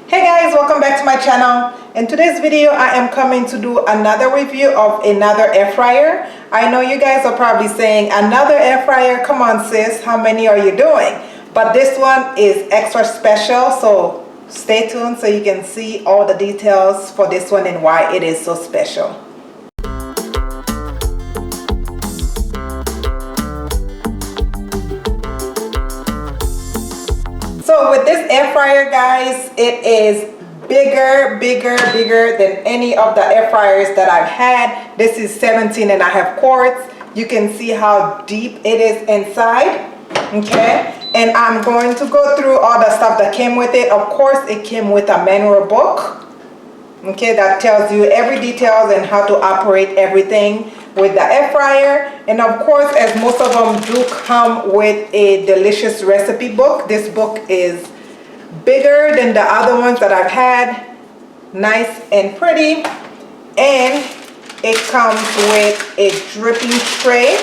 Hey guys, welcome back to my channel. In today's video I am coming to do another review of another air fryer. I know you guys are probably saying, another air fryer? Come on sis, how many are you doing? But this one is extra special, so stay tuned so you can see all the details for this one and why it is so special. So with this air fryer, guys, it is bigger than any of the air fryers that I've had. This is 17.5 quarts. You can see how deep it is inside. Okay, and I'm going to go through all the stuff that came with it. Of course, it came with a manual book, okay, that tells you every details and how to operate everything with the air fryer. And of course, as most of them do come with a delicious recipe book. This book is bigger than the other ones that I've had, nice and pretty, and it comes with a dripping tray.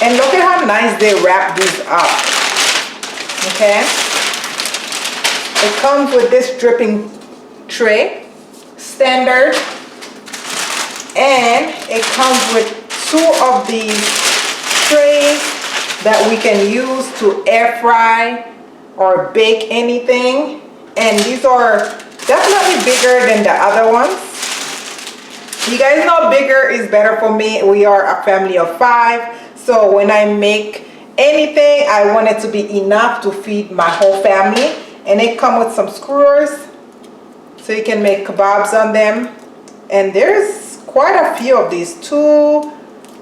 And look at how nice they wrap these up. Okay, it comes with this dripping tray, standard, and it comes with two of these trays that we can use to air fry or bake anything. And these are definitely bigger than the other ones. You guys know bigger is better for me. We are a family of 5. So when I make anything, I want it to be enough to feed my whole family. And it comes with some skewers, so you can make kebabs on them. And there's quite a few of these. 2,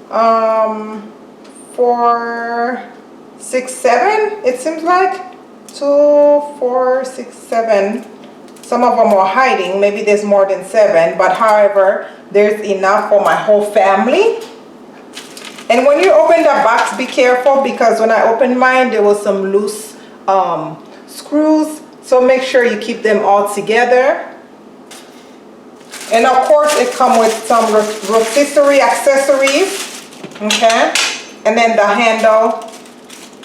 4, 6, 7, it seems like. 2, 4, 6, 7. Some of them are hiding. Maybe there's more than 7. But however, there's enough for my whole family. And when you open the box, be careful, because when I opened mine, there was some loose screws. So make sure you keep them all together. And of course, it comes with some rotisserie accessories. Okay. And then the handle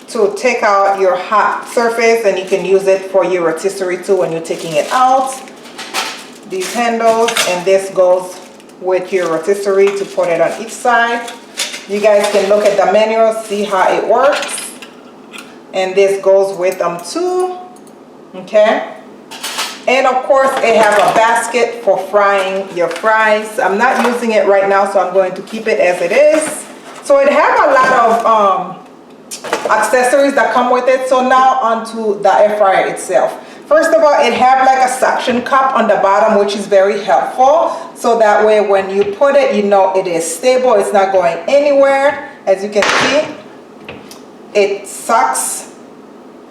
to take out your hot surface, and you can use it for your rotisserie too when you're taking it out. These handles, and this goes with your rotisserie to put it on each side. You guys can look at the manual, see how it works. And this goes with them too. Okay. And of course, it has a basket for frying your fries. I'm not using it right now, so I'm going to keep it as it is. So it has a lot of accessories that come with it. So now onto the air fryer itself. First of all, it has like a suction cup on the bottom, which is very helpful. So that way when you put it, you know it is stable. It's not going anywhere. As you can see, it sucks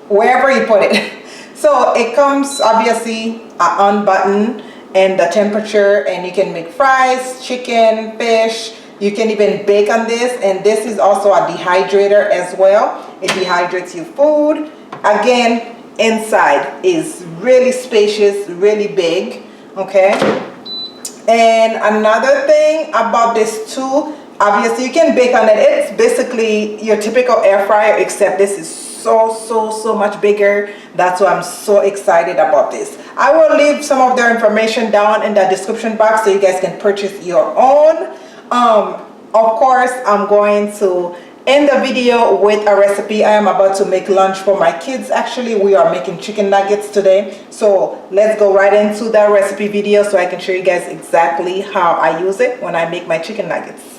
wherever you put it. So it comes obviously on button and the temperature, and you can make fries, chicken, fish. You can even bake on this, and this is also a dehydrator as well. It dehydrates your food. Again, inside is really spacious, really big. Okay. And another thing about this too, obviously you can bake on it. It's basically your typical air fryer, except this is so much bigger. That's why I'm so excited about this. I will leave some of their information down in the description box so you guys can purchase your own. Of course, I'm going to end the video with a recipe. I am about to make lunch for my kids. Actually, we are making chicken nuggets today. So let's go right into the recipe video so I can show you guys exactly how I use it when I make my chicken nuggets.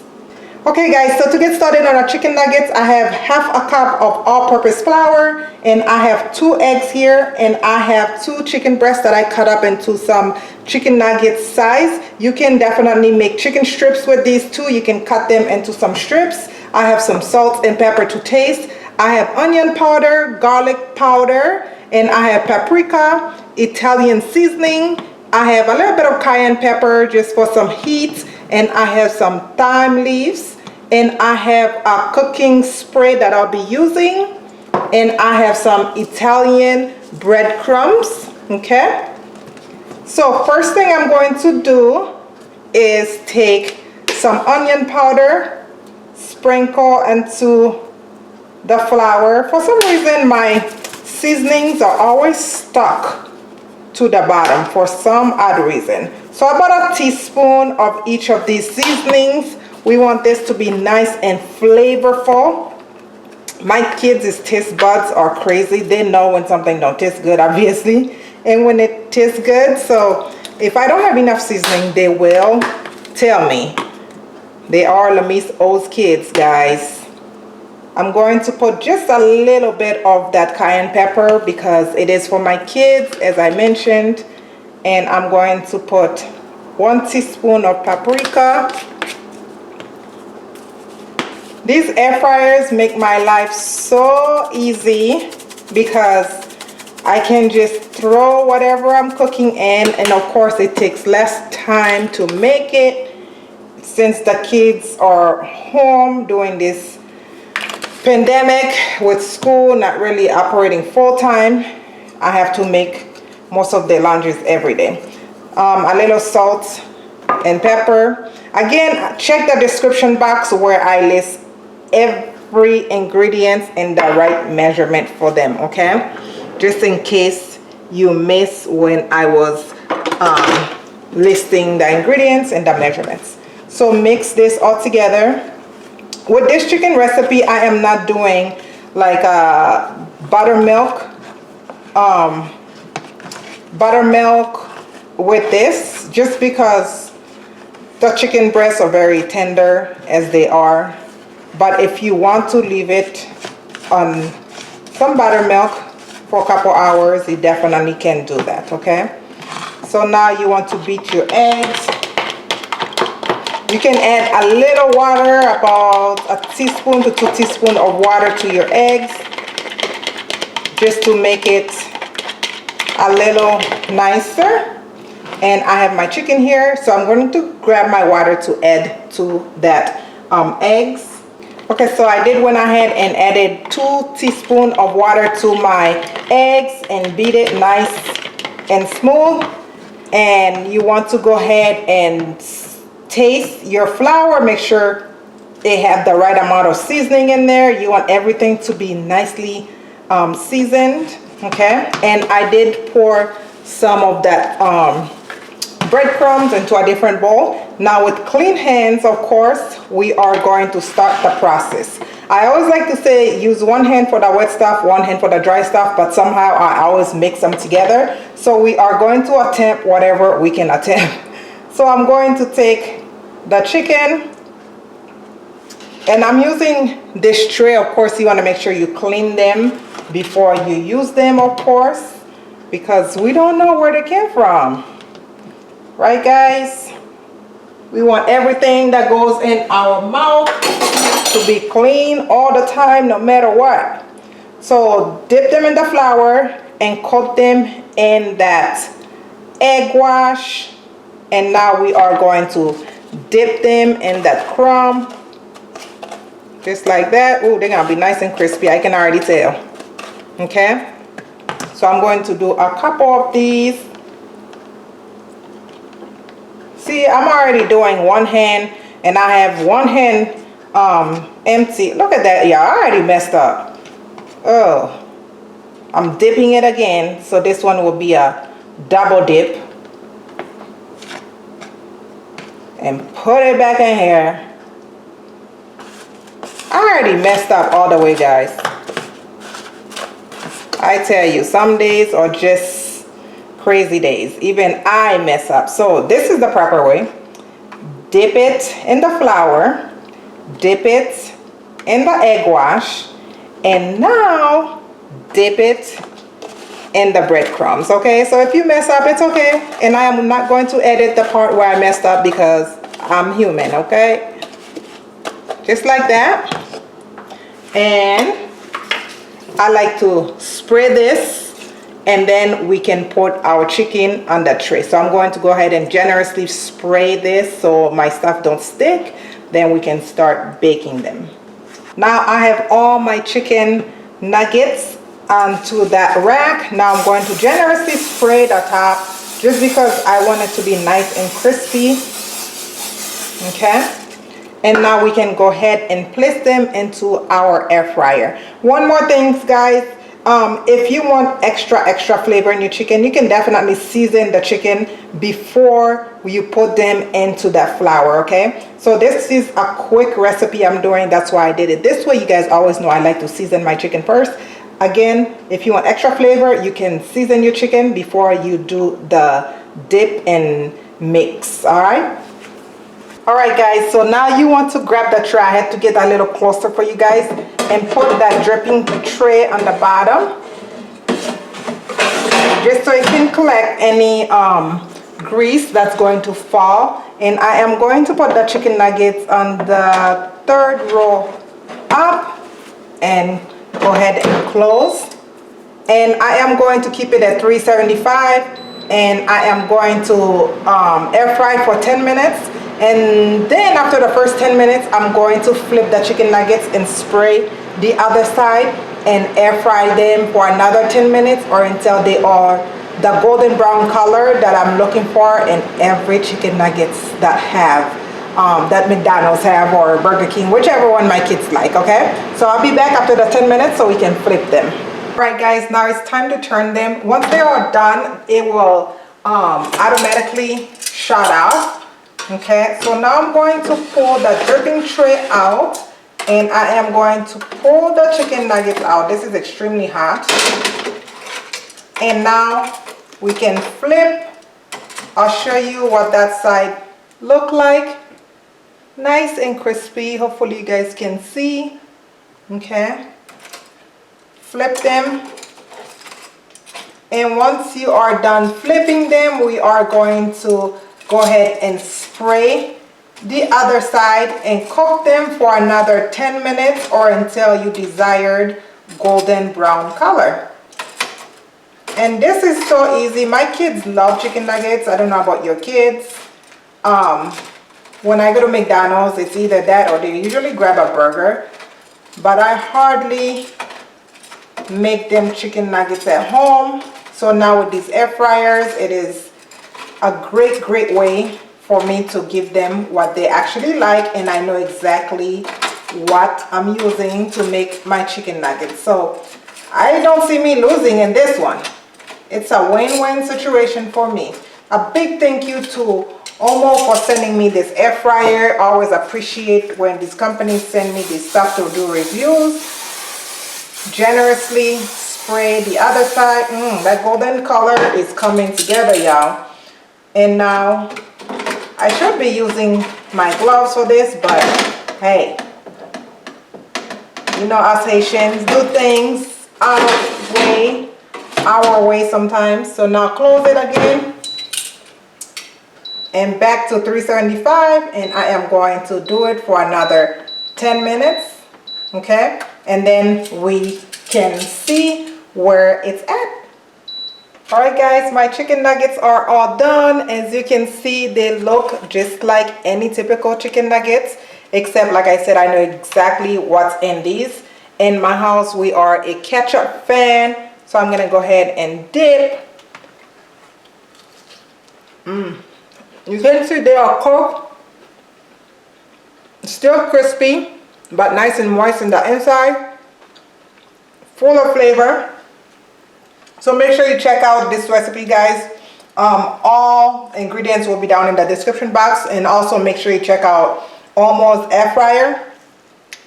Okay guys, so to get started on our chicken nuggets, I have half a cup of all-purpose flour, and I have 2 eggs here, and I have 2 chicken breasts that I cut up into some chicken nuggets size. You can definitely make chicken strips with these too. You can cut them into some strips. I have some salt and pepper to taste. I have onion powder, garlic powder, and I have paprika, Italian seasoning. I have a little bit of cayenne pepper just for some heat, and I have some thyme leaves, and I have a cooking spray that I'll be using, and I have some Italian breadcrumbs. Okay, so first thing I'm going to do is take some onion powder, sprinkle into the flour. For some reason my seasonings are always stuck to the bottom for some odd reason. So about a teaspoon of each of these seasonings. We want this to be nice and flavorful. My kids' taste buds are crazy. They know when something don't taste good, obviously, and when it tastes good. So if I don't have enough seasoning, they will tell me. They are Lamise O's kids, guys. I'm going to put just a little bit of that cayenne pepper because it is for my kids, as I mentioned. And I'm going to put 1 teaspoon of paprika. These air fryers make my life so easy because I can just throw whatever I'm cooking in, and of course it takes less time to make it since the kids are home doing this pandemic with school not really operating full-time. I have to make most of the laundries every day. A little salt and pepper. Again, check the description box where I list every ingredient in the right measurement for them, okay? Just in case you miss when I was listing the ingredients and the measurements. So mix this all together. With this chicken recipe, I am not doing like buttermilk with this, just because the chicken breasts are very tender as they are. But if you want to leave it on some buttermilk for a couple hours, you definitely can do that, okay? So now you want to beat your eggs. You can add a little water, about a teaspoon to 2 teaspoons of water to your eggs, just to make it a little nicer. And I have my chicken here, so I'm going to grab my water to add to that eggs. Okay, so I did went ahead and added 2 teaspoons of water to my eggs and beat it nice and smooth. And you want to go ahead and taste your flour. Make sure they have the right amount of seasoning in there. You want everything to be nicely seasoned, okay? And I did pour some of that breadcrumbs into a different bowl. Now with clean hands, of course, we are going to start the process. I always like to say use one hand for the wet stuff, one hand for the dry stuff, but somehow I always mix them together. So we are going to attempt whatever we can attempt. So I'm going to take the chicken, and I'm using this tray. Of course, you want to make sure you clean them before you use them, of course, because we don't know where they came from. Right, guys? We want everything that goes in our mouth to be clean all the time, no matter what. So dip them in the flour and coat them in that egg wash. And now we are going to dip them in that crumb. Just like that. Oh, they're gonna be nice and crispy, I can already tell. Okay? So I'm going to do a couple of these. See, I'm already doing one hand, and I have one hand empty. Look at that, yeah, I already messed up. Oh, I'm dipping it again, so this one will be a double dip. And put it back in here. I already messed up all the way, guys. I tell you, some days are just crazy days. Even I mess up. So this is the proper way. Dip it in the flour, dip it in the egg wash, and now dip it in the breadcrumbs. Okay, so if you mess up, it's okay, and I am not going to edit the part where I messed up because I'm human. Okay, just like that. And I like to spray this, and then we can put our chicken on the tray. So I'm going to go ahead and generously spray this so my stuff don't stick. Then we can start baking them. Now I have all my chicken nuggets onto that rack. Now I'm going to generously spray the top just because I want it to be nice and crispy. Okay. And now we can go ahead and place them into our air fryer. One more thing, guys. If you want extra flavor in your chicken, you can definitely season the chicken before you put them into that flour, okay? So this is a quick recipe I'm doing. That's why I did it this way. You guys always know I like to season my chicken first. Again, if you want extra flavor, you can season your chicken before you do the dip and mix, all right? All right, guys, so now you want to grab the tray. I had to get a little closer for you guys and put that dripping tray on the bottom just so it can collect any grease that's going to fall. And I am going to put the chicken nuggets on the third row up and go ahead and close. And I am going to keep it at 375, and I am going to air fry for 10 minutes. And then after the first 10 minutes, I'm going to flip the chicken nuggets and spray the other side and air fry them for another 10 minutes or until they are the golden brown color that I'm looking for in every chicken nuggets that that McDonald's have or Burger King, whichever one my kids like, okay? So I'll be back after the 10 minutes so we can flip them. All right, guys, now it's time to turn them. Once they are done, it will automatically shut out. Okay, so now I'm going to pull the dripping tray out, and I am going to pull the chicken nuggets out. This is extremely hot. And now we can flip. I'll show you what that side look like. Nice and crispy. Hopefully you guys can see. Okay. Flip them. And once you are done flipping them, we are going to go ahead and spray the other side and cook them for another 10 minutes or until you desired golden brown color. And this is so easy. My kids love chicken nuggets. I don't know about your kids. When I go to McDonald's, it's either that or they usually grab a burger. But I hardly make them chicken nuggets at home. So now with these air fryers, it is a great way for me to give them what they actually like, and I know exactly what I'm using to make my chicken nuggets. So I don't see me losing in this one. It's a win-win situation for me. A big thank you to Ommo for sending me this air fryer. I always appreciate when these companies send me this stuff to do reviews. Generously spray the other side. That golden color is coming together, y'all. And now I should be using my gloves for this, but hey, you know us Haitians do things our way sometimes. So now close it again and back to 375, and I am going to do it for another 10 minutes. Okay, and then we can see where it's at. All right, guys, my chicken nuggets are all done. As you can see, they look just like any typical chicken nuggets, except like I said, I know exactly what's in these. In my house, we are a ketchup fan, so I'm gonna go ahead and dip. You can see they are cooked, still crispy, but nice and moist in the inside, full of flavor. So make sure you check out this recipe, guys. All ingredients will be down in the description box, and also make sure you check out Ommo's air fryer.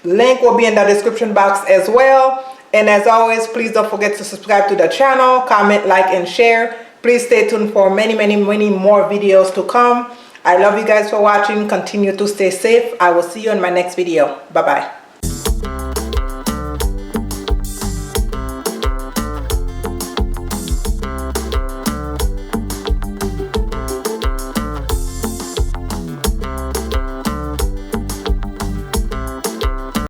Link will be in the description box as well. And as always, please don't forget to subscribe to the channel, comment, like, and share. Please stay tuned for many more videos to come. I love you guys for watching. Continue to stay safe. I will see you in my next video. Bye bye.